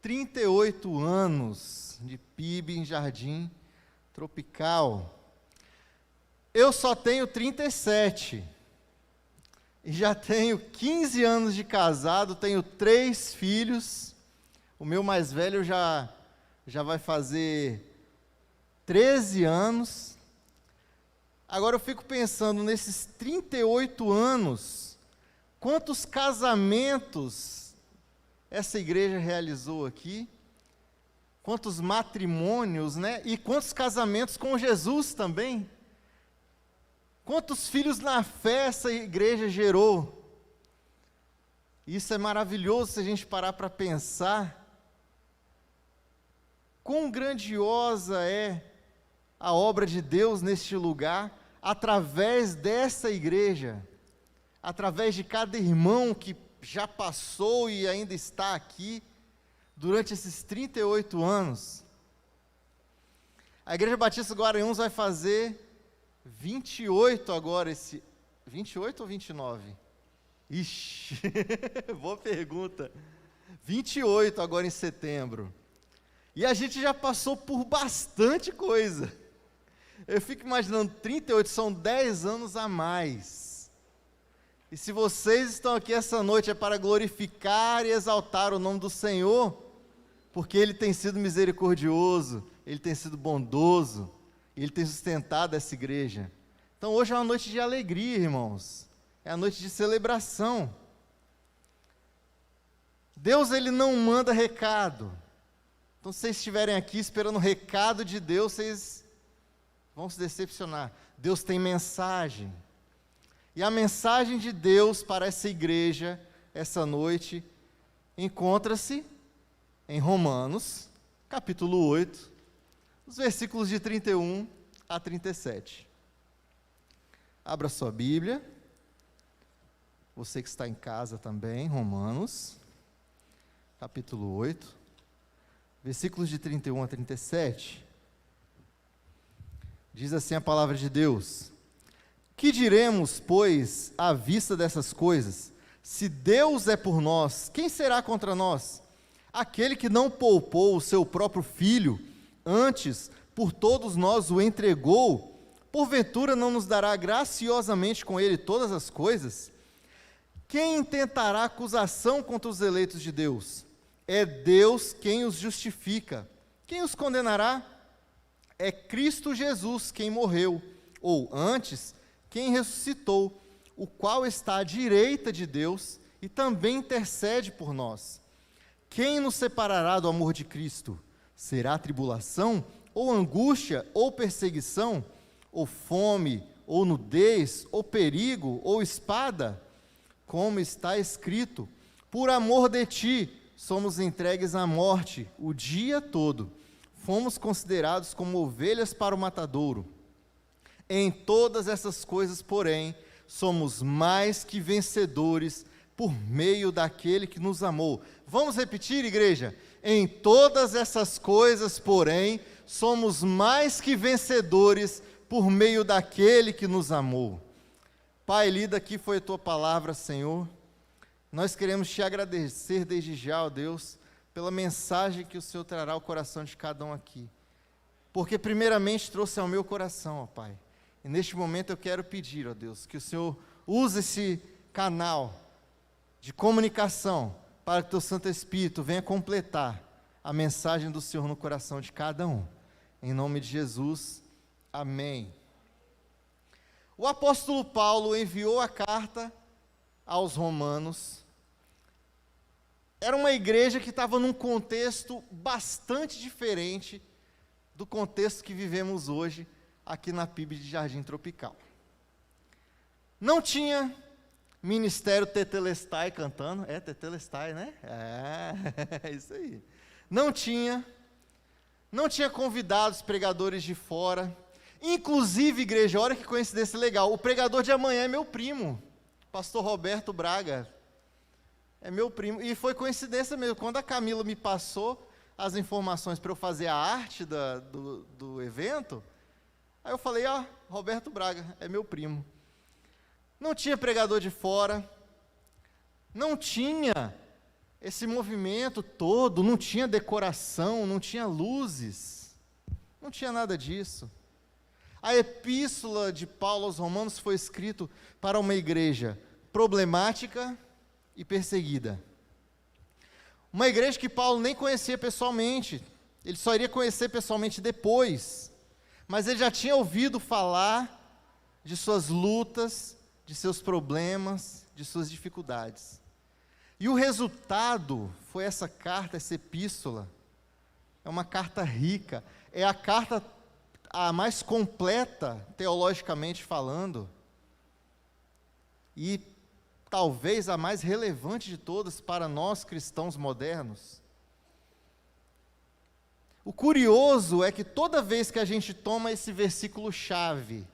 38 anos de PIB em Jardim Tropical. Eu só tenho 37 e já tenho 15 anos de casado, tenho 3 filhos. O meu mais velho já vai fazer 13 anos. Agora eu fico pensando, nesses 38 anos, quantos casamentos essa igreja realizou aqui? Quantos matrimônios, né? E quantos casamentos com Jesus também? Quantos filhos na fé essa igreja gerou? Isso é maravilhoso se a gente parar para pensar. Quão grandiosa é a obra de Deus neste lugar, através dessa igreja, através de cada irmão que já passou e ainda está aqui, durante esses 38 anos. A Igreja Batista Guaranhuns vai fazer 28 agora, 28 ou 29? Ixi, boa pergunta. 28 agora em setembro. E a gente já passou por bastante coisa. Eu fico imaginando, 38 são 10 anos a mais. E se vocês estão aqui essa noite é para glorificar e exaltar o nome do Senhor, porque Ele tem sido misericordioso, Ele tem sido bondoso, Ele tem sustentado essa igreja. Então hoje é uma noite de alegria, irmãos. É a noite de celebração. Deus, Ele não manda recado. Então se vocês estiverem aqui esperando o recado de Deus, vocês vão se decepcionar. Deus tem mensagem. E a mensagem de Deus para essa igreja, essa noite, encontra-se em Romanos, capítulo 8, os versículos de 31 a 37. Abra sua Bíblia, você que está em casa também, Romanos, capítulo 8, versículos de 31 a 37. Diz assim a palavra de Deus: que diremos, pois, à vista dessas coisas? Se Deus é por nós, quem será contra nós? Aquele que não poupou o seu próprio filho, antes por todos nós o entregou, porventura não nos dará graciosamente com ele todas as coisas? Quem intentará acusação contra os eleitos de Deus? É Deus quem os justifica. Quem os condenará? É Cristo Jesus quem morreu, ou antes, quem ressuscitou, o qual está à direita de Deus e também intercede por nós. Quem nos separará do amor de Cristo? Será tribulação, ou angústia, ou perseguição, ou fome, ou nudez, ou perigo, ou espada? Como está escrito: por amor de ti, somos entregues à morte o dia todo. Fomos considerados como ovelhas para o matadouro. Em todas essas coisas, porém, somos mais que vencedores por meio daquele que nos amou. Vamos repetir, igreja? Em todas essas coisas, porém, somos mais que vencedores por meio daquele que nos amou. Pai, lida aqui foi a tua palavra, Senhor. Nós queremos te agradecer desde já, ó Deus, pela mensagem que o Senhor trará ao coração de cada um aqui. Porque primeiramente trouxe ao meu coração, ó Pai. E neste momento eu quero pedir, ó Deus, que o Senhor use esse canal de comunicação para que o teu Santo Espírito venha completar a mensagem do Senhor no coração de cada um. Em nome de Jesus, amém. O apóstolo Paulo enviou a carta aos romanos. Era uma igreja que estava num contexto bastante diferente do contexto que vivemos hoje aqui na PIB de Jardim Tropical. Não tinha ministério Tetelestai cantando, Tetelestai, né? É isso aí. Não tinha convidados, pregadores de fora. Inclusive, igreja, olha que coincidência legal, o pregador de amanhã é meu primo, pastor Roberto Braga, é meu primo, e foi coincidência mesmo, quando a Camila me passou as informações para eu fazer a arte do evento, aí eu falei, Roberto Braga, é meu primo. Não tinha pregador de fora, não tinha Esse movimento todo não tinha decoração, não tinha luzes, não tinha nada disso. A epístola de Paulo aos Romanos foi escrita para uma igreja problemática e perseguida. Uma igreja que Paulo nem conhecia pessoalmente, ele só iria conhecer pessoalmente depois, mas ele já tinha ouvido falar de suas lutas, de seus problemas, de suas dificuldades. E o resultado foi essa carta, essa epístola. É uma carta rica, é a carta a mais completa, teologicamente falando, e talvez a mais relevante de todas para nós cristãos modernos. O curioso é que toda vez que a gente toma esse versículo-chave,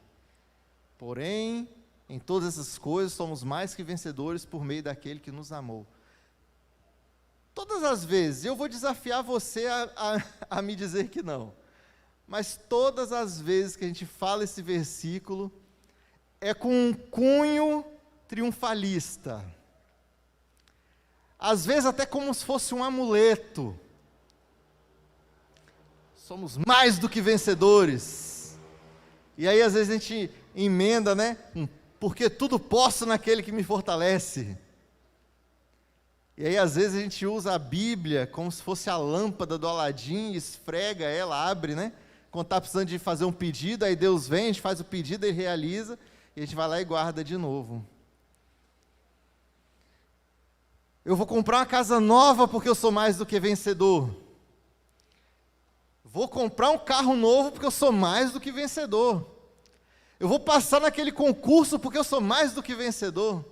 porém, em todas essas coisas somos mais que vencedores por meio daquele que nos amou. Todas as vezes, eu vou desafiar você a me dizer que não, mas todas as vezes que a gente fala esse versículo, é com um cunho triunfalista. Às vezes até como se fosse um amuleto. Somos mais do que vencedores. E aí às vezes a gente emenda, né? Porque tudo posso naquele que me fortalece. E aí às vezes a gente usa a Bíblia como se fosse a lâmpada do Aladim, esfrega ela, abre, né? Quando está precisando de fazer um pedido, aí Deus vem, a gente faz o pedido, Ele realiza, e a gente vai lá e guarda de novo. Eu vou comprar uma casa nova porque eu sou mais do que vencedor. Vou comprar um carro novo porque eu sou mais do que vencedor. Eu vou passar naquele concurso porque eu sou mais do que vencedor.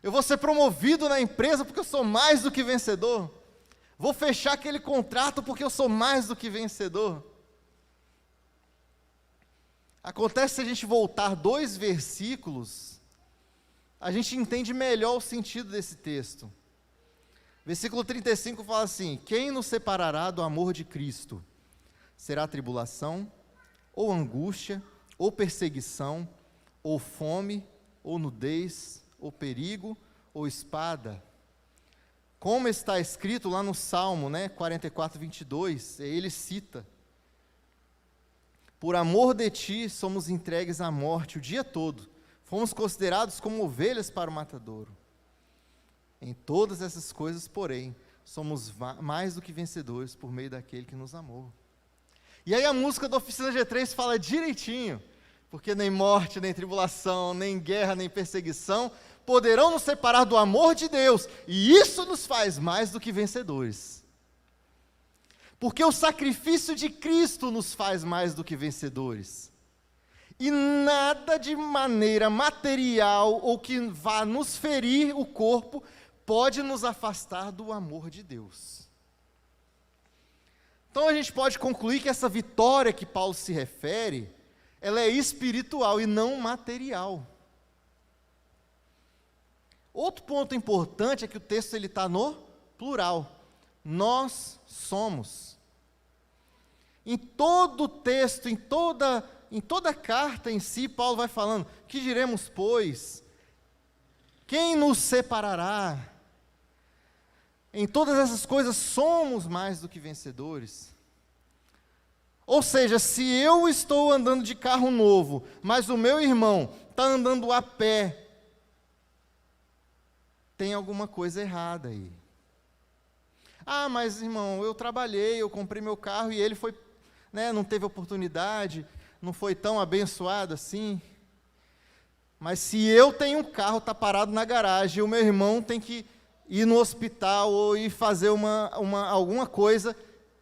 Eu vou ser promovido na empresa porque eu sou mais do que vencedor. Vou fechar aquele contrato porque eu sou mais do que vencedor. Acontece se a gente voltar 2 versículos, a gente entende melhor o sentido desse texto. Versículo 35 fala assim: quem nos separará do amor de Cristo? Será tribulação, ou angústia, ou perseguição, ou fome, ou nudez, ou perigo, ou espada? Como está escrito lá no Salmo, 44, 22, ele cita: por amor de ti somos entregues à morte o dia todo, fomos considerados como ovelhas para o matadouro. Em todas essas coisas, porém, somos mais do que vencedores por meio daquele que nos amou. E aí a música da Oficina G3 fala direitinho, porque nem morte, nem tribulação, nem guerra, nem perseguição poderão nos separar do amor de Deus, e isso nos faz mais do que vencedores. Porque o sacrifício de Cristo nos faz mais do que vencedores. E nada de maneira material ou que vá nos ferir o corpo pode nos afastar do amor de Deus. Então a gente pode concluir que essa vitória que Paulo se refere, ela é espiritual e não material. Outro ponto importante é que o texto está no plural. Nós somos. Em todo o texto, em toda a carta em si, Paulo vai falando: que diremos, pois? Quem nos separará? Em todas essas coisas somos mais do que vencedores. Ou seja, se eu estou andando de carro novo, mas o meu irmão está andando a pé, tem alguma coisa errada aí. Ah, mas irmão, eu trabalhei, eu comprei meu carro e ele foi, não teve oportunidade, não foi tão abençoado assim. Mas se eu tenho um carro, está parado na garagem, e o meu irmão tem que ir no hospital ou ir fazer alguma coisa,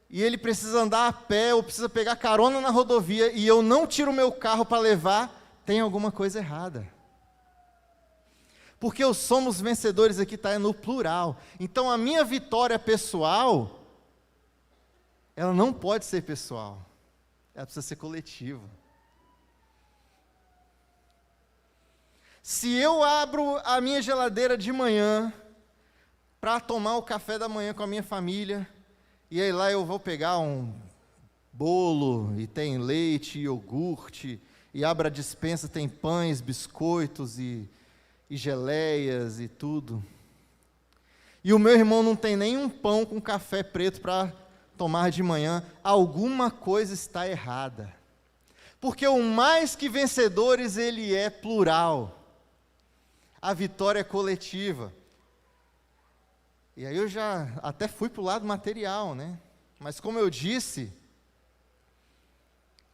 e ele precisa andar a pé ou precisa pegar carona na rodovia, e eu não tiro o meu carro para levar, tem alguma coisa errada. Porque os somos vencedores aqui está no plural. Então a minha vitória pessoal, ela não pode ser pessoal. Ela precisa ser coletiva. Se eu abro a minha geladeira de manhã para tomar o café da manhã com a minha família, e aí lá eu vou pegar um bolo, e tem leite, iogurte, e abro a despensa, tem pães, biscoitos e geleias e tudo. e o meu irmão não tem nenhum pão com café preto para tomar de manhã, alguma coisa está errada. Porque o mais que vencedores, ele é plural. A vitória é coletiva. E aí eu já até fui para o lado material, né? Mas como eu disse,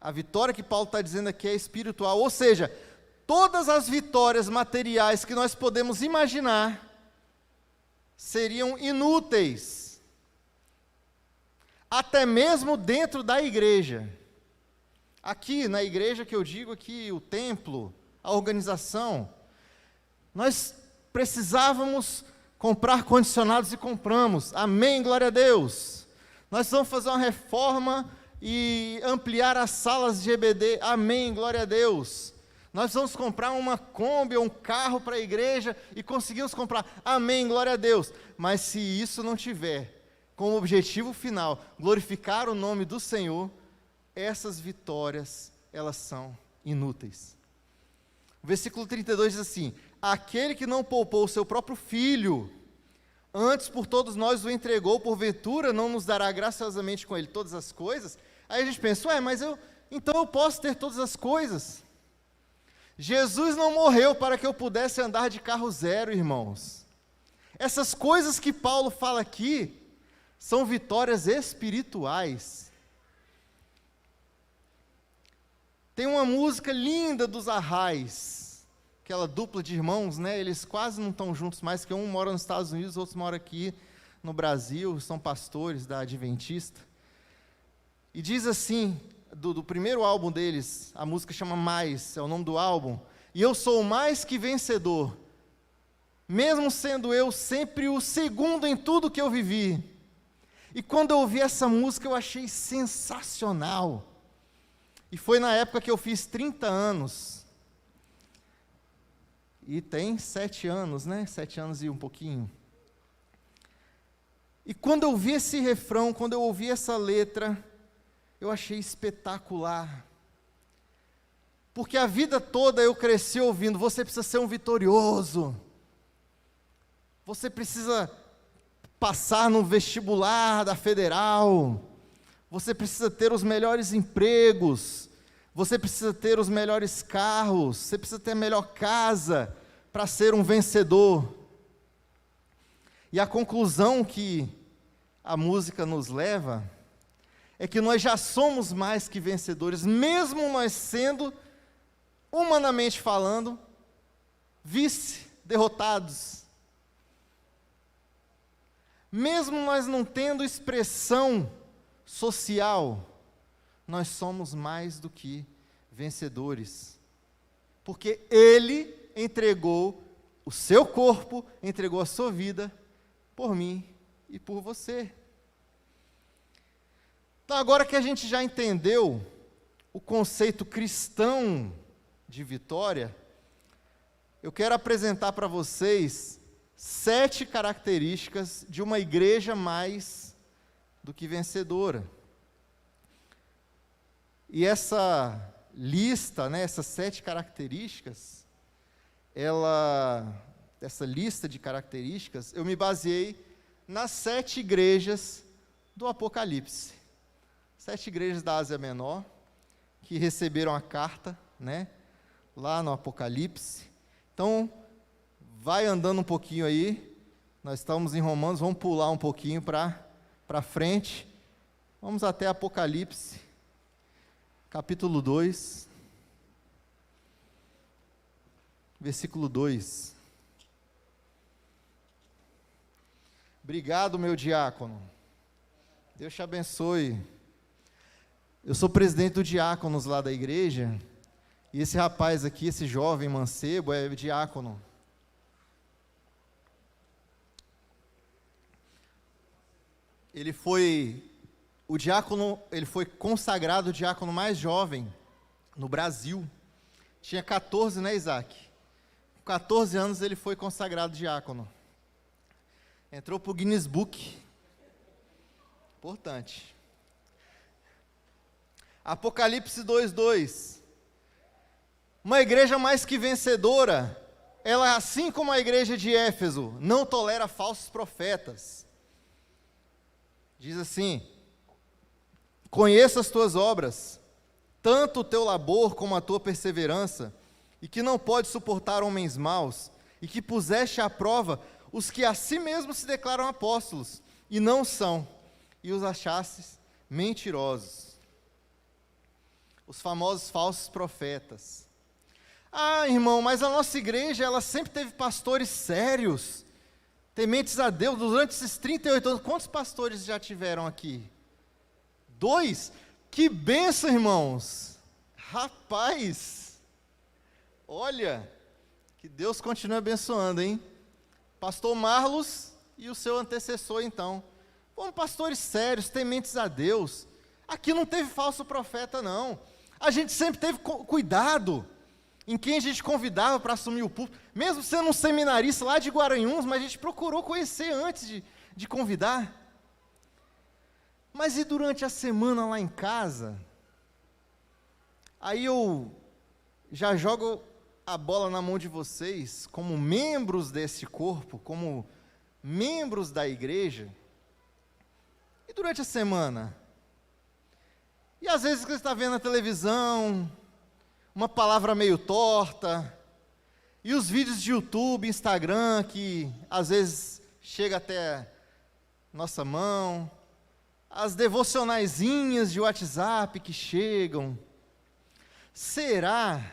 a vitória que Paulo está dizendo aqui é espiritual. Ou seja, todas as vitórias materiais que nós podemos imaginar seriam inúteis. Até mesmo dentro da igreja. Aqui na igreja que eu digo aqui, o templo, a organização, nós precisávamos comprar condicionados e compramos. Amém, glória a Deus. Nós vamos fazer uma reforma e ampliar as salas de EBD. Amém, glória a Deus. Nós vamos comprar uma Kombi ou um carro para a igreja e conseguimos comprar. Amém, glória a Deus. Mas se isso não tiver como objetivo final glorificar o nome do Senhor, essas vitórias, elas são inúteis. O versículo 32 diz assim: aquele que não poupou o seu próprio filho, antes por todos nós o entregou, porventura não nos dará graciosamente com ele todas as coisas? Aí a gente pensa, mas então eu posso ter todas as coisas. Jesus não morreu para que eu pudesse andar de carro zero, irmãos. Essas coisas que Paulo fala aqui, são vitórias espirituais. Tem uma música linda dos Arrais, aquela dupla de irmãos, né? Eles quase não estão juntos mais, porque um mora nos Estados Unidos, o outro mora aqui no Brasil, são pastores da Adventista. E diz assim, do primeiro álbum deles, a música chama Mais, é o nome do álbum: e eu sou mais que vencedor, mesmo sendo eu sempre o segundo em tudo que eu vivi. E quando eu ouvi essa música, eu achei sensacional. E foi na época que eu fiz 30 anos. E tem 7 anos, né? 7 anos e um pouquinho. E quando eu ouvi esse refrão, quando eu ouvi essa letra, eu achei espetacular. Porque a vida toda eu cresci ouvindo: você precisa ser um vitorioso. Você precisa passar no vestibular da Federal. Você precisa ter os melhores empregos, você precisa ter os melhores carros, você precisa ter a melhor casa para ser um vencedor. E a conclusão que a música nos leva é que nós já somos mais que vencedores, mesmo nós sendo, humanamente falando, vice-derrotados. Mesmo nós não tendo expressão social, nós somos mais do que vencedores, porque Ele entregou o seu corpo, entregou a sua vida por mim e por você. Então, agora que a gente já entendeu o conceito cristão de vitória, eu quero apresentar para vocês 7 características de uma igreja mais do que vencedora. E essa lista, né, essas 7 características, essa lista de características, eu me baseei nas 7 igrejas do Apocalipse. 7 igrejas da Ásia Menor, que receberam a carta, né, lá no Apocalipse. Então, vai andando um pouquinho aí, nós estamos em Romanos, vamos pular um pouquinho para frente, vamos até Apocalipse, capítulo 2, versículo 2. Obrigado, meu diácono, Deus te abençoe. Eu sou presidente do diáconos lá da igreja, e esse rapaz aqui, esse jovem mancebo, é diácono. Ele foi consagrado o diácono mais jovem no Brasil. Tinha 14, né, Isaac? Com 14 anos ele foi consagrado diácono. Entrou para o Guinness Book. Importante. Apocalipse 2:2. Uma igreja mais que vencedora ela, assim como a igreja de Éfeso, não tolera falsos profetas. Diz assim: conheço as tuas obras, tanto o teu labor como a tua perseverança, e que não pode suportar homens maus, e que puseste à prova os que a si mesmos se declaram apóstolos, e não são, e os achastes mentirosos. Os famosos falsos profetas. Ah, irmão, mas a nossa igreja, ela sempre teve pastores sérios, tementes a Deus. Durante esses 38 anos, quantos pastores já tiveram aqui? 2? Que bênção, irmãos! Rapaz! Olha, que Deus continue abençoando, hein? Pastor Marlos e o seu antecessor, então. Foram pastores sérios, tementes a Deus. Aqui não teve falso profeta, não. A gente sempre teve cuidado em quem a gente convidava para assumir o púlpito. Mesmo sendo um seminarista lá de Guaranhuns, mas a gente procurou conhecer antes de convidar. Mas e durante a semana lá em casa? Aí eu já jogo a bola na mão de vocês, como membros desse corpo, como membros da igreja. E durante a semana? E às vezes você está vendo na televisão, uma palavra meio torta, e os vídeos de YouTube, Instagram, que às vezes chega até nossa mão, as devocionaizinhas de WhatsApp que chegam. Será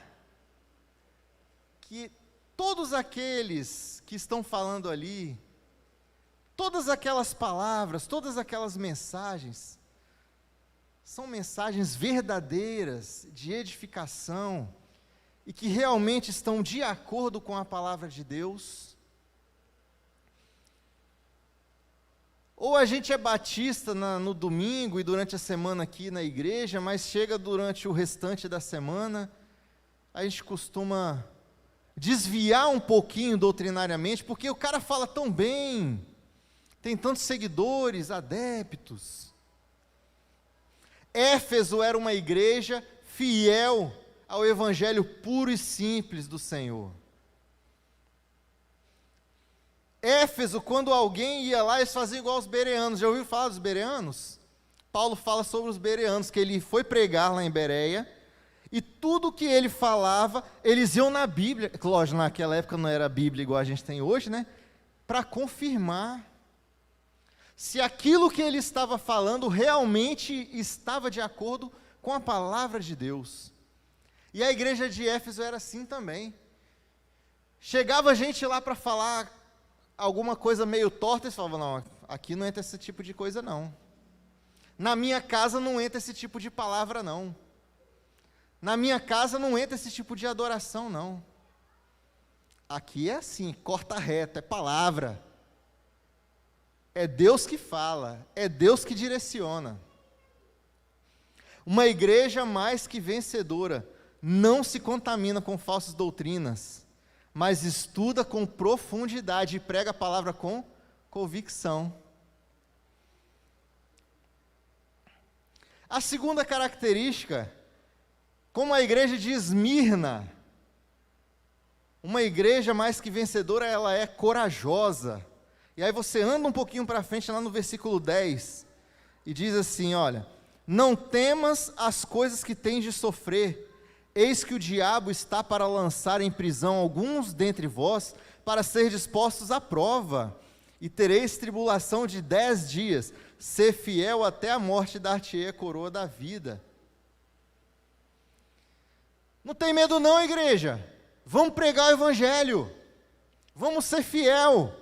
que todos aqueles que estão falando ali, todas aquelas palavras, todas aquelas mensagens, são mensagens verdadeiras, de edificação, e que realmente estão de acordo com a palavra de Deus? Ou a gente é batista no domingo e durante a semana aqui na igreja, mas chega durante o restante da semana, a gente costuma desviar um pouquinho doutrinariamente, porque o cara fala tão bem, tem tantos seguidores, adeptos. Éfeso era uma igreja fiel ao evangelho puro e simples do Senhor. Éfeso, quando alguém ia lá, eles faziam igual aos bereanos. Já ouviu falar dos bereanos? Paulo fala sobre os bereanos, que ele foi pregar lá em Bereia, e tudo que ele falava, eles iam na Bíblia, lógico, naquela época não era a Bíblia igual a gente tem hoje, né? Para confirmar se aquilo que ele estava falando realmente estava de acordo com a palavra de Deus. E a igreja de Éfeso era assim também. Chegava gente lá para falar alguma coisa meio torta, eles falavam: não, aqui não entra esse tipo de coisa não. Na minha casa não entra esse tipo de palavra não. Na minha casa não entra esse tipo de adoração não. Aqui é assim, corta reto, é palavra. É Deus que fala, é Deus que direciona. Uma igreja mais que vencedora não se contamina com falsas doutrinas, mas estuda com profundidade e prega a palavra com convicção. A segunda característica, como a igreja de Esmirna, uma igreja mais que vencedora, ela é corajosa. E aí você anda um pouquinho para frente, lá no versículo 10, e diz assim, olha: não temas as coisas que tens de sofrer, eis que o diabo está para lançar em prisão alguns dentre vós, para ser dispostos à prova, e tereis tribulação de 10 dias, ser fiel até a morte, dar-te-ei a coroa da vida. Não tem medo não, igreja, vamos pregar o evangelho, vamos ser fiel,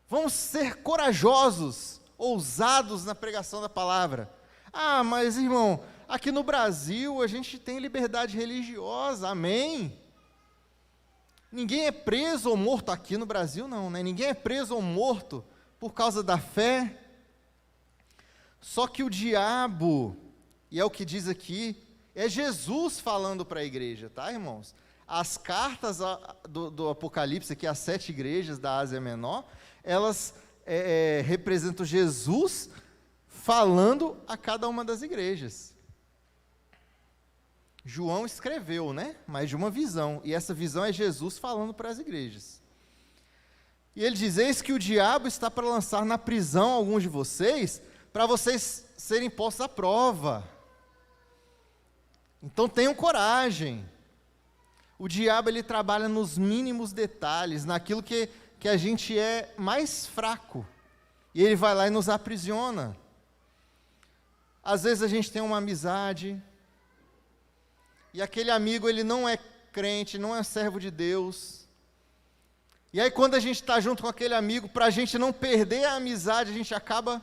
vamos ser corajosos, ousados na pregação da palavra. Ah, mas irmão, aqui no Brasil a gente tem liberdade religiosa, amém? Ninguém é preso ou morto aqui no Brasil não, né? Ninguém é preso ou morto por causa da fé. Só que o diabo, e é o que diz aqui, é Jesus falando para a igreja, tá, irmãos? As cartas do Apocalipse, aqui as 7 igrejas da Ásia Menor, elas representam Jesus falando a cada uma das igrejas. João escreveu, né? Mas de uma visão. E essa visão é Jesus falando para as igrejas. E ele diz: eis que o diabo está para lançar na prisão alguns de vocês, para vocês serem postos à prova. Então tenham coragem. O diabo, ele trabalha nos mínimos detalhes, naquilo que a gente é mais fraco. E ele vai lá e nos aprisiona. Às vezes a gente tem uma amizade, e aquele amigo, ele não é crente, não é servo de Deus. E aí quando a gente está junto com aquele amigo, para a gente não perder a amizade, a gente acaba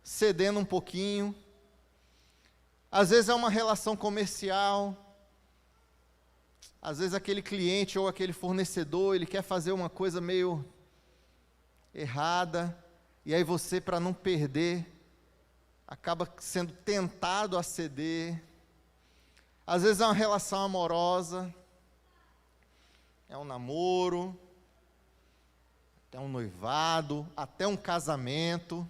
cedendo um pouquinho. Às vezes é uma relação comercial. Às vezes aquele cliente ou aquele fornecedor, ele quer fazer uma coisa meio errada, e aí você, para não perder, acaba sendo tentado a ceder. Às vezes é uma relação amorosa, é um namoro, até um noivado, até um casamento.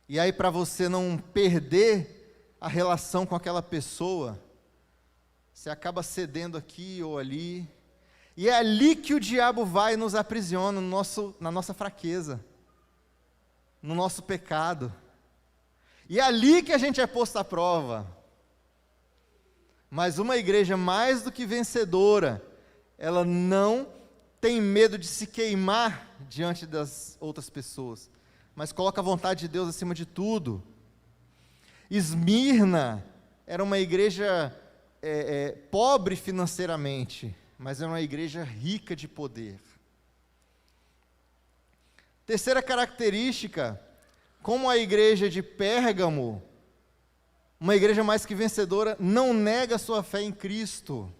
E aí, para você não perder a relação com aquela pessoa, você acaba cedendo aqui ou ali. E é ali que o diabo vai e nos aprisiona, na nossa fraqueza, no nosso pecado. E é ali que a gente é posto à prova. Mas uma igreja mais do que vencedora, ela não tem medo de se queimar diante das outras pessoas, mas coloca a vontade de Deus acima de tudo. Esmirna era uma igreja pobre financeiramente, mas era uma igreja rica de poder. Terceira característica, como a igreja de Pérgamo, uma igreja mais que vencedora, não nega sua fé em Cristo.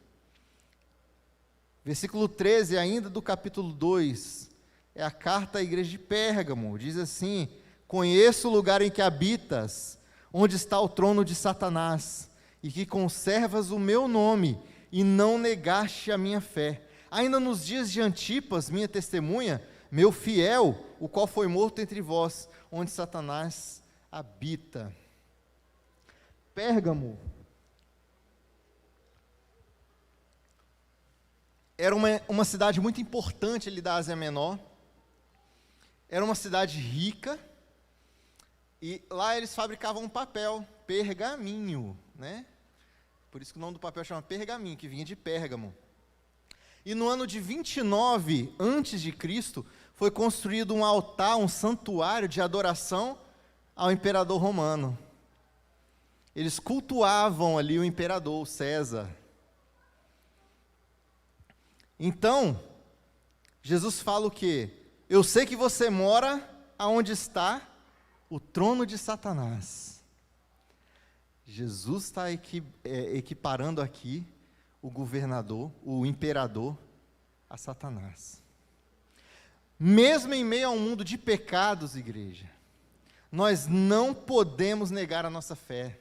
Versículo 13, ainda do capítulo 2, é a carta à igreja de Pérgamo, diz assim: conheço o lugar em que habitas, onde está o trono de Satanás, e que conservas o meu nome, e não negaste a minha fé. Ainda nos dias de Antipas, minha testemunha, meu fiel, o qual foi morto entre vós, onde Satanás habita. Pérgamo era uma cidade muito importante ali da Ásia Menor. Era uma cidade rica, e lá eles fabricavam um papel, pergaminho, né? Por isso que o nome do papel chama pergaminho, que vinha de Pérgamo. E no ano de 29 a.C., foi construído um altar, um santuário de adoração ao imperador romano. Eles cultuavam ali o imperador, o César. Então, Jesus fala o quê? Eu sei que você mora aonde está o trono de Satanás. Jesus está equiparando aqui o governador, o imperador, a Satanás. Mesmo em meio a um mundo de pecados, igreja, nós não podemos negar a nossa fé.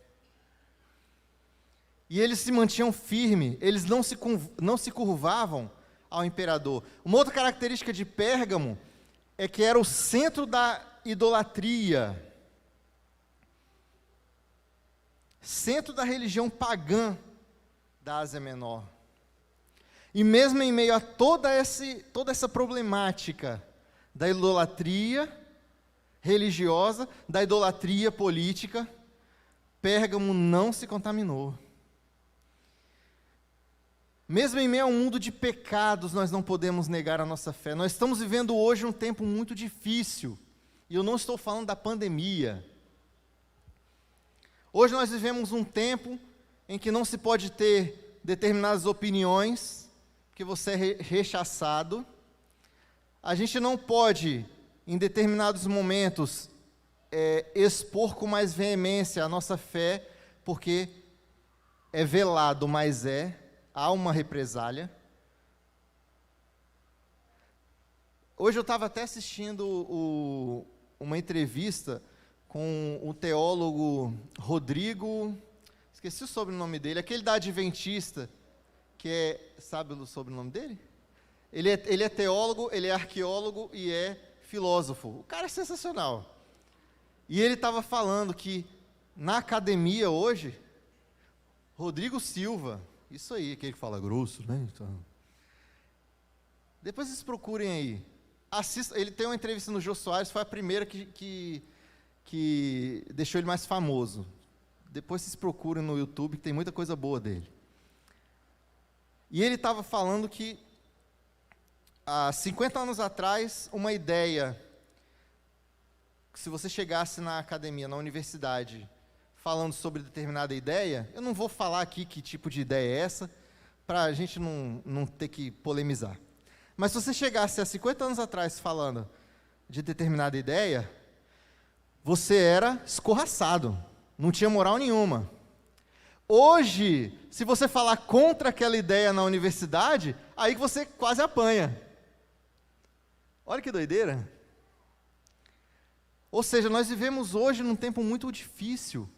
E eles se mantinham firmes, eles não se curvavam ao imperador. Uma outra característica de Pérgamo é que era o centro da idolatria, centro da religião pagã da Ásia Menor. E mesmo em meio a toda essa problemática da idolatria religiosa, da idolatria política, Pérgamo não se contaminou. Mesmo em meio a um mundo de pecados, nós não podemos negar a nossa fé. Nós estamos vivendo hoje um tempo muito difícil, e eu não estou falando da pandemia. Hoje nós vivemos um tempo em que não se pode ter determinadas opiniões, que você é rechaçado. A gente não pode, em determinados momentos, expor com mais veemência a nossa fé, porque é velado, mas há uma represália. Hoje eu estava até assistindo uma entrevista com o teólogo Rodrigo, esqueci o sobrenome dele, aquele da Adventista, sabe o sobrenome dele? Ele é teólogo, ele é arqueólogo e é filósofo. O cara é sensacional. E ele estava falando que na academia hoje, Rodrigo Silva, isso aí, aquele que fala grosso, né? Então, depois vocês procurem aí. Assista, ele tem uma entrevista no Jô Soares, foi a primeira que deixou ele mais famoso. Depois vocês procurem no YouTube, que tem muita coisa boa dele. E ele estava falando que, há 50 anos atrás, uma ideia, que se você chegasse na academia, na universidade, falando sobre determinada ideia, eu não vou falar aqui que tipo de ideia é essa, para a gente não ter que polemizar. Mas se você chegasse há 50 anos atrás falando de determinada ideia, você era escorraçado, não tinha moral nenhuma. Hoje, se você falar contra aquela ideia na universidade, aí que você quase apanha. Olha que doideira. Ou seja, nós vivemos hoje num tempo muito difícil,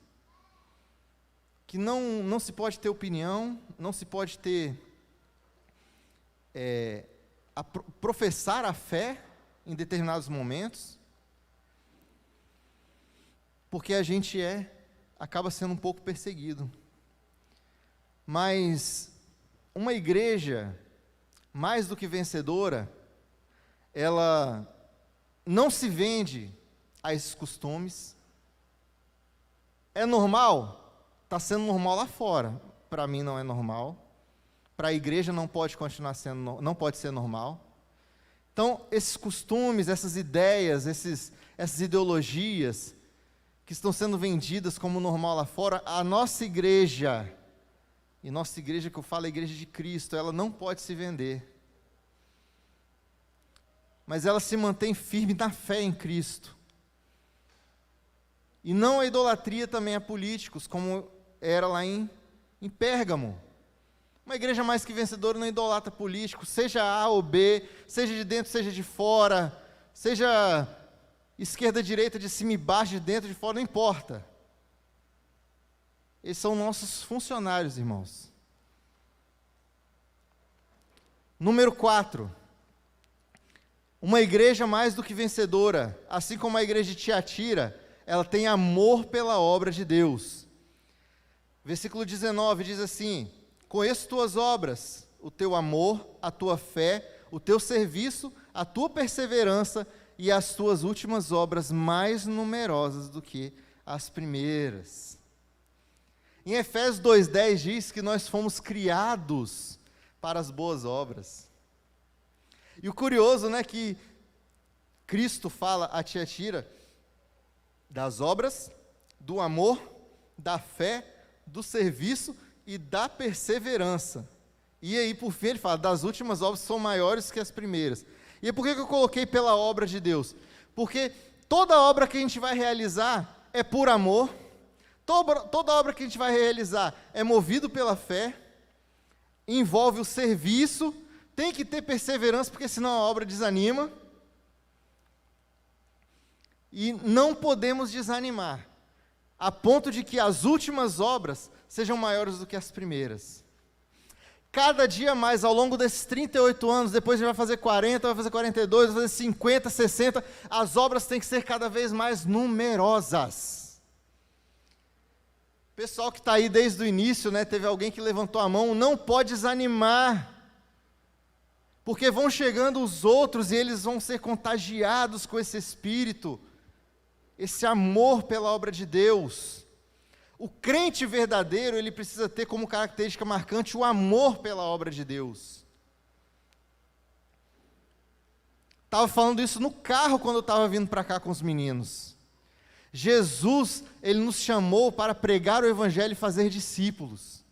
que não se pode ter opinião, não se pode ter... professar a fé em determinados momentos, porque a gente acaba sendo um pouco perseguido. Mas uma igreja mais do que vencedora, ela não se vende a esses costumes. É normal? Está sendo normal lá fora. Para mim não é normal. Para a igreja não pode continuar sendo, não pode ser normal. Então, esses costumes, essas ideias, essas ideologias que estão sendo vendidas como normal lá fora, a nossa igreja, e nossa igreja que eu falo é a igreja de Cristo, ela não pode se vender. Mas ela se mantém firme na fé em Cristo. E não a idolatria também a políticos, como era lá em Pérgamo. Uma igreja mais que vencedora não idolatra político, seja A ou B, seja de dentro, seja de fora, seja esquerda, direita, de cima e baixo, de dentro, de fora, não importa. Eles são nossos funcionários, irmãos. Número 4. Uma igreja mais do que vencedora, assim como a igreja de Tiatira, ela tem amor pela obra de Deus. Versículo 19 diz assim: conheço tuas obras, o teu amor, a tua fé, o teu serviço, a tua perseverança e as tuas últimas obras mais numerosas do que as primeiras. Em Efésios 2,10 diz que nós fomos criados para as boas obras. E o curioso, né, que Cristo fala a Tiatira das obras, do amor, da fé, do serviço e da perseverança. E aí, por fim, ele fala, das últimas obras são maiores que as primeiras. E por que eu coloquei pela obra de Deus? Porque toda obra que a gente vai realizar é por amor, toda obra que a gente vai realizar é movido pela fé, envolve o serviço, tem que ter perseverança, porque senão a obra desanima. E não podemos desanimar, a ponto de que as últimas obras sejam maiores do que as primeiras. Cada dia mais, ao longo desses 38 anos, depois a gente vai fazer 40, vai fazer 42, vai fazer 50, 60, as obras têm que ser cada vez mais numerosas. Pessoal que está aí desde o início, né, teve alguém que levantou a mão, não pode desanimar, porque vão chegando os outros e eles vão ser contagiados com esse espírito, esse amor pela obra de Deus. O crente verdadeiro, ele precisa ter como característica marcante o amor pela obra de Deus. Estava falando isso no carro quando eu estava vindo para cá com os meninos. Jesus, ele nos chamou para pregar o evangelho e fazer discípulos.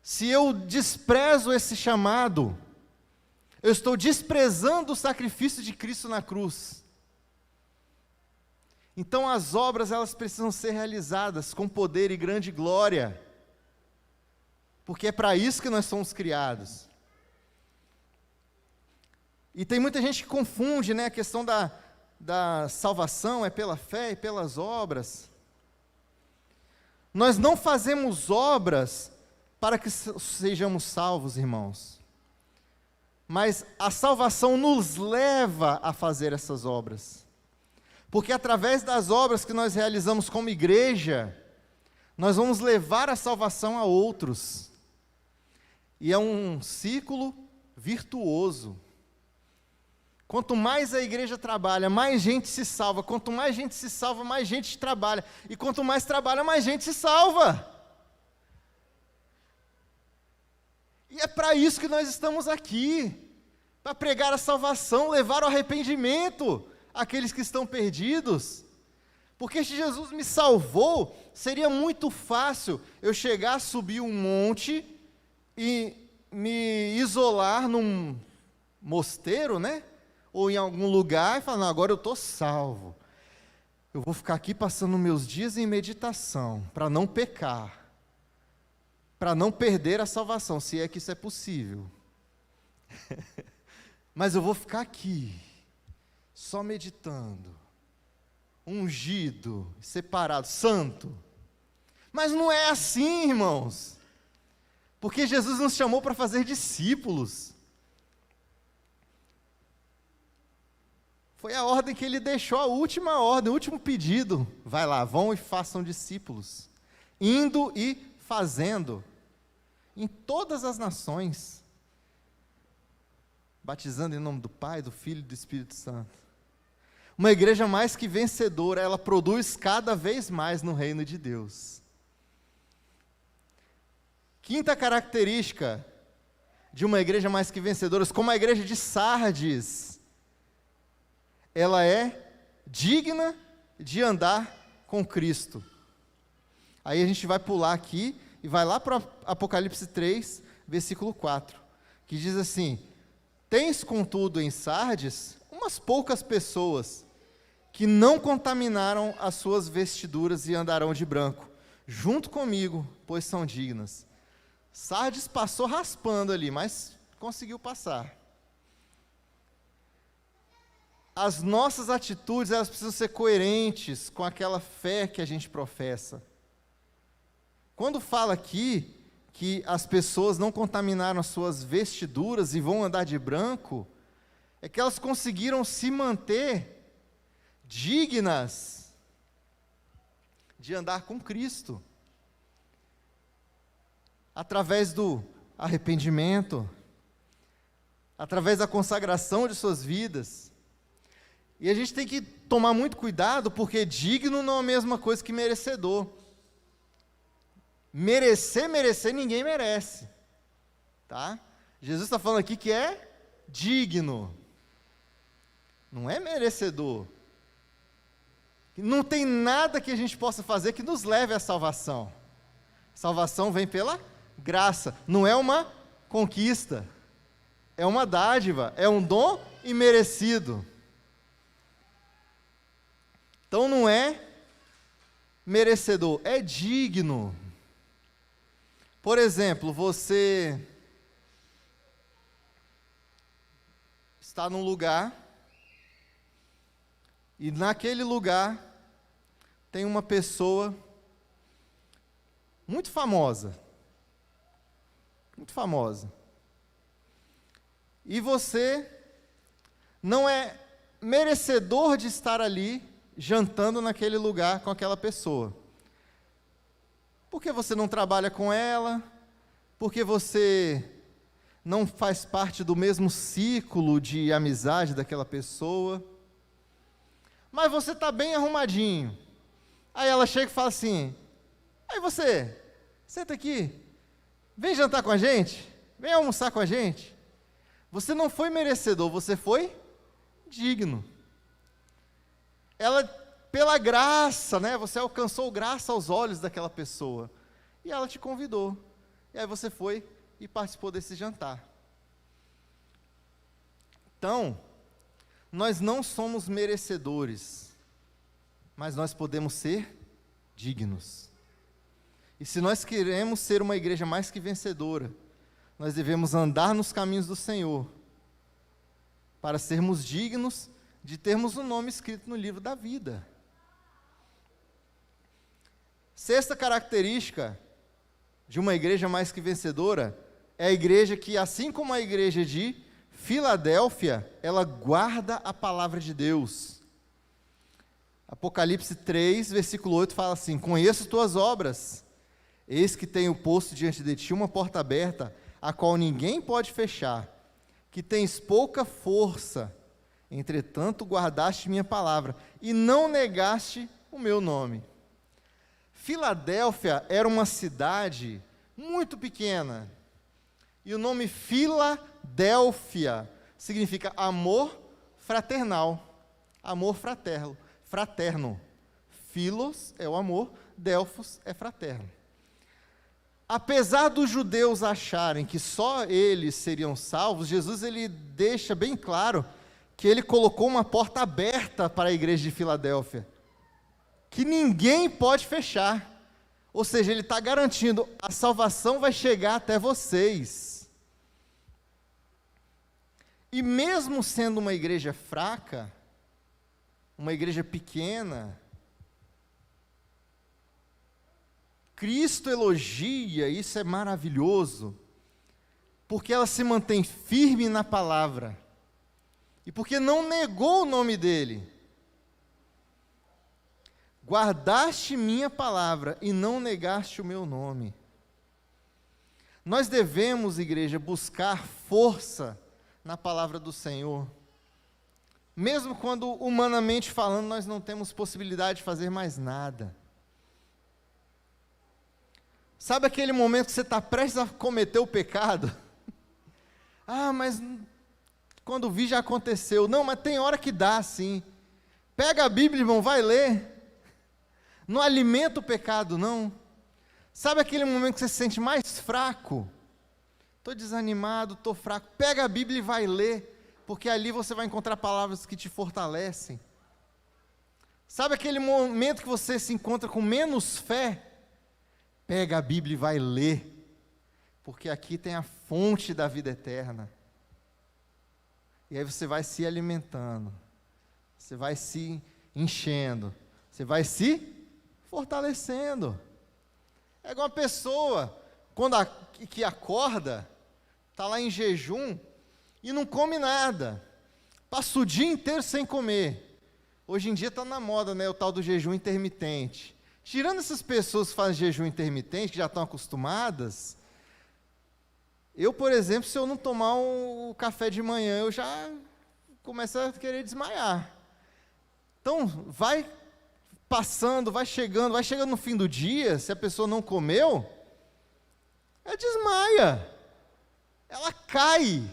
Se eu desprezo esse chamado, eu estou desprezando o sacrifício de Cristo na cruz. Então as obras, elas precisam ser realizadas com poder e grande glória, porque é para isso que nós somos criados. E tem muita gente que confunde, né, a questão da salvação é pela fé e pelas obras. Nós não fazemos obras para que sejamos salvos, irmãos, mas a salvação nos leva a fazer essas obras. Porque através das obras que nós realizamos como igreja, Nós vamos levar a salvação a outros. E é um ciclo virtuoso. Quanto mais a igreja trabalha, mais gente se salva. Quanto mais gente se salva, mais gente trabalha. E quanto mais trabalha, mais gente se salva. E é para isso que nós estamos aqui. Para pregar a salvação, levar o arrependimento àqueles que estão perdidos. Porque se Jesus me salvou, seria muito fácil eu chegar, subir um monte e me isolar num mosteiro, né? Ou em algum lugar e falar, não, agora eu estou salvo. Eu vou ficar aqui passando meus dias em meditação, para não pecar, para não perder a salvação, se é que isso é possível. Mas eu vou ficar aqui, só meditando, ungido, separado, santo. Mas não é assim, irmãos. Porque Jesus nos chamou para fazer discípulos. Foi a ordem que ele deixou, a última ordem, o último pedido. Vai lá, vão e façam discípulos. Indo e fazendo. Em todas as nações. Batizando em nome do Pai, do Filho e do Espírito Santo. Uma igreja mais que vencedora, ela produz cada vez mais no reino de Deus. Quinta característica de uma igreja mais que vencedora, como a igreja de Sardes, ela é digna de andar com Cristo. Aí a gente vai pular aqui e vai lá para Apocalipse 3, versículo 4, que diz assim: tens contudo em Sardes umas poucas pessoas que não contaminaram as suas vestiduras e andarão de branco, junto comigo, pois são dignas. Sardes passou raspando ali, mas conseguiu passar. As nossas atitudes, elas precisam ser coerentes com aquela fé que a gente professa. Quando fala aqui que as pessoas não contaminaram as suas vestiduras e vão andar de branco, é que elas conseguiram se manter dignas de andar com Cristo, através do arrependimento, através da consagração de suas vidas. E a gente tem que tomar muito cuidado, porque digno não é a mesma coisa que merecedor. Merecer, ninguém merece. Tá? Jesus está falando aqui que é digno. Não é merecedor. Não tem nada que a gente possa fazer que nos leve à salvação. Salvação vem pela graça. Não é uma conquista. É uma dádiva. É um dom imerecido. Então não é merecedor, é digno. Por exemplo, você está num lugar e naquele lugar tem uma pessoa muito famosa. Muito famosa. E você não é merecedor de estar ali jantando naquele lugar com aquela pessoa. Porque você não trabalha com ela, porque você não faz parte do mesmo ciclo de amizade daquela pessoa, mas você está bem arrumadinho. Aí ela chega e fala assim: aí você, senta aqui, vem jantar com a gente, vem almoçar com a gente. Você não foi merecedor, você foi digno. Ela, pela graça, né, você alcançou graça aos olhos daquela pessoa, e ela te convidou, e aí você foi e participou desse jantar. Então, nós não somos merecedores, mas nós podemos ser dignos. E se nós queremos ser uma igreja mais que vencedora, nós devemos andar nos caminhos do Senhor, para sermos dignos de termos o nome escrito no livro da vida. Sexta característica de uma igreja mais que vencedora é a igreja que, assim como a igreja de Filadélfia, ela guarda a palavra de Deus. Apocalipse 3, versículo 8 fala assim: conheço tuas obras, eis que tenho posto diante de ti uma porta aberta, a qual ninguém pode fechar, que tens pouca força, entretanto guardaste minha palavra, e não negaste o meu nome. Filadélfia era uma cidade muito pequena, e o nome Filadélfia significa amor fraternal, amor fraterno. Filos é o amor, Delfos é fraterno. Apesar dos judeus acharem que só eles seriam salvos, Jesus ele deixa bem claro que ele colocou uma porta aberta para a igreja de Filadélfia, que ninguém pode fechar. Ou seja, ele está garantindo, a salvação vai chegar até vocês. E mesmo sendo uma igreja fraca, uma igreja pequena, Cristo elogia, isso é maravilhoso, porque ela se mantém firme na palavra, e porque não negou o nome dele. Guardaste minha palavra e não negaste o meu nome. Nós devemos, igreja, buscar força na palavra do Senhor, mesmo quando, humanamente falando, nós não temos possibilidade de fazer mais nada. Sabe aquele momento que você está prestes a cometer o pecado? Ah, mas quando vi já aconteceu. Não, mas tem hora que dá sim. Pega a Bíblia, irmão, vai ler. Não alimenta o pecado, não. Sabe aquele momento que você se sente mais fraco? Estou desanimado, estou fraco. Pega a Bíblia e vai ler, porque ali você vai encontrar palavras que te fortalecem. Sabe aquele momento que você se encontra com menos fé? Pega a Bíblia e vai ler, porque aqui tem a fonte da vida eterna. E aí você vai se alimentando, você vai se enchendo, você vai se fortalecendo. É igual uma pessoa, que acorda, está lá em jejum, e não come nada, passa o dia inteiro sem comer. Hoje em dia está na moda, né, o tal do jejum intermitente. Tirando essas pessoas que fazem jejum intermitente, que já estão acostumadas, eu, por exemplo, se eu não tomar um café de manhã, eu já começo a querer desmaiar. Então, vai passando, vai chegando no fim do dia, se a pessoa não comeu, ela desmaia, ela cai,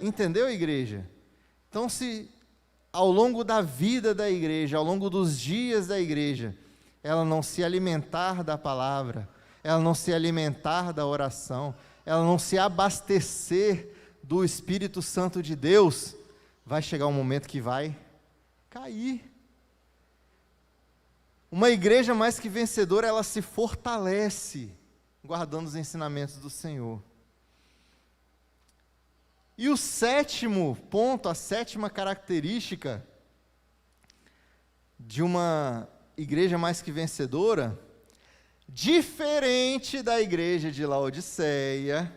entendeu, igreja? Então, se ao longo da vida da igreja, ao longo dos dias da igreja, ela não se alimentar da palavra, ela não se alimentar da oração, ela não se abastecer do Espírito Santo de Deus, vai chegar um momento que vai cair. Uma igreja mais que vencedora, ela se fortalece, guardando os ensinamentos do Senhor. E o sétimo ponto, a sétima característica de uma igreja mais que vencedora, diferente da igreja de Laodiceia,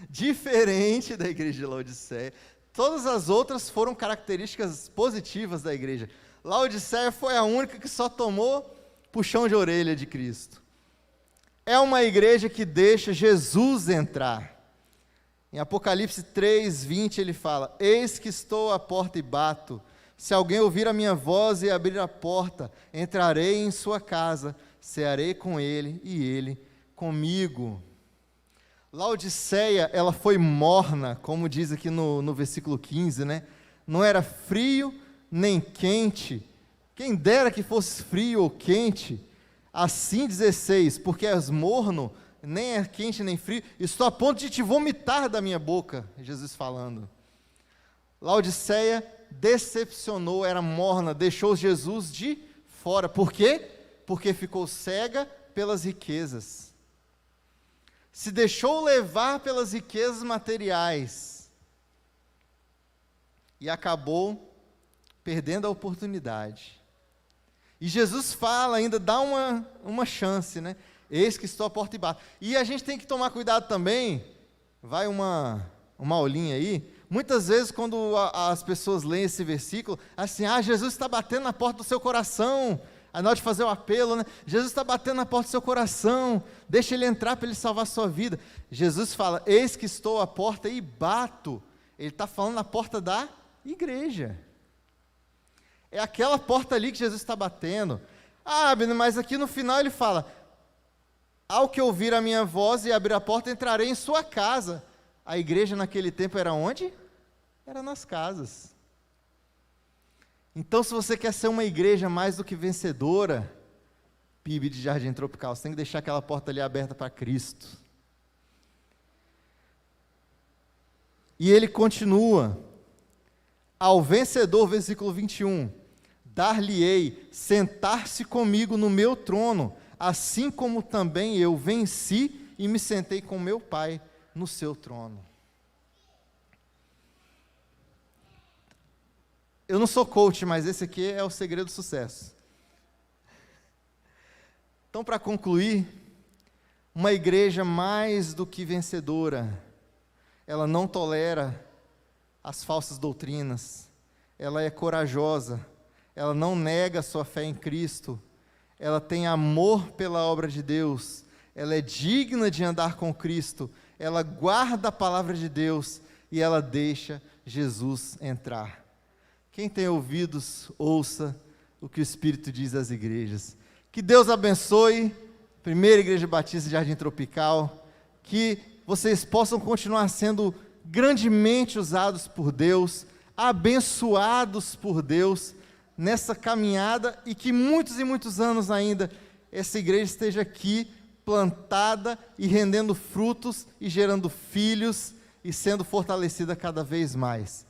diferente da igreja de Laodiceia, todas as outras foram características positivas da igreja. Laodiceia foi a única que só tomou puxão de orelha de Cristo. É uma igreja que deixa Jesus entrar. Em Apocalipse 3:20 ele fala: eis que estou à porta e bato, se alguém ouvir a minha voz e abrir a porta, entrarei em sua casa, cearei com ele e ele comigo. Laodiceia, ela foi morna, como diz aqui no versículo 15, né? Não era frio nem quente, quem dera que fosse frio ou quente. Assim 16, porque és morno, nem é quente nem frio, estou a ponto de te vomitar da minha boca, Jesus falando. Laodiceia decepcionou, era morna, deixou Jesus de fora. Por quê? Porque ficou cega pelas riquezas. Se deixou levar pelas riquezas materiais e acabou perdendo a oportunidade. E Jesus fala ainda, dá uma chance, né? Eis que estou à porta e bato. E a gente tem que tomar cuidado também, vai uma aulinha aí, muitas vezes quando as pessoas leem esse versículo, assim, Jesus está batendo na porta do seu coração, a hora de fazer o apelo, né? Jesus está batendo na porta do seu coração, deixa ele entrar para ele salvar a sua vida. Jesus fala, eis que estou à porta e bato. Ele está falando na porta da igreja. É aquela porta ali que Jesus está batendo. Mas aqui no final ele fala, ao que ouvir a minha voz e abrir a porta, entrarei em sua casa. A igreja naquele tempo era onde? Era nas casas. Então, se você quer ser uma igreja mais do que vencedora, PIB de Jardim Tropical, você tem que deixar aquela porta ali aberta para Cristo. E ele continua, ao vencedor, versículo 21, dar-lhe-ei sentar-se comigo no meu trono, assim como também eu venci e me sentei com meu Pai no seu trono. Eu não sou coach, mas esse aqui é o segredo do sucesso. Então, para concluir, uma igreja mais do que vencedora, ela não tolera as falsas doutrinas, ela é corajosa, ela não nega a sua fé em Cristo, ela tem amor pela obra de Deus, ela é digna de andar com Cristo, ela guarda a palavra de Deus e ela deixa Jesus entrar. Quem tem ouvidos, ouça o que o Espírito diz às igrejas. Que Deus abençoe, Primeira Igreja Batista de Jardim Tropical, que vocês possam continuar sendo grandemente usados por Deus, abençoados por Deus, nessa caminhada, e que muitos e muitos anos ainda, essa igreja esteja aqui, plantada e rendendo frutos, e gerando filhos, e sendo fortalecida cada vez mais.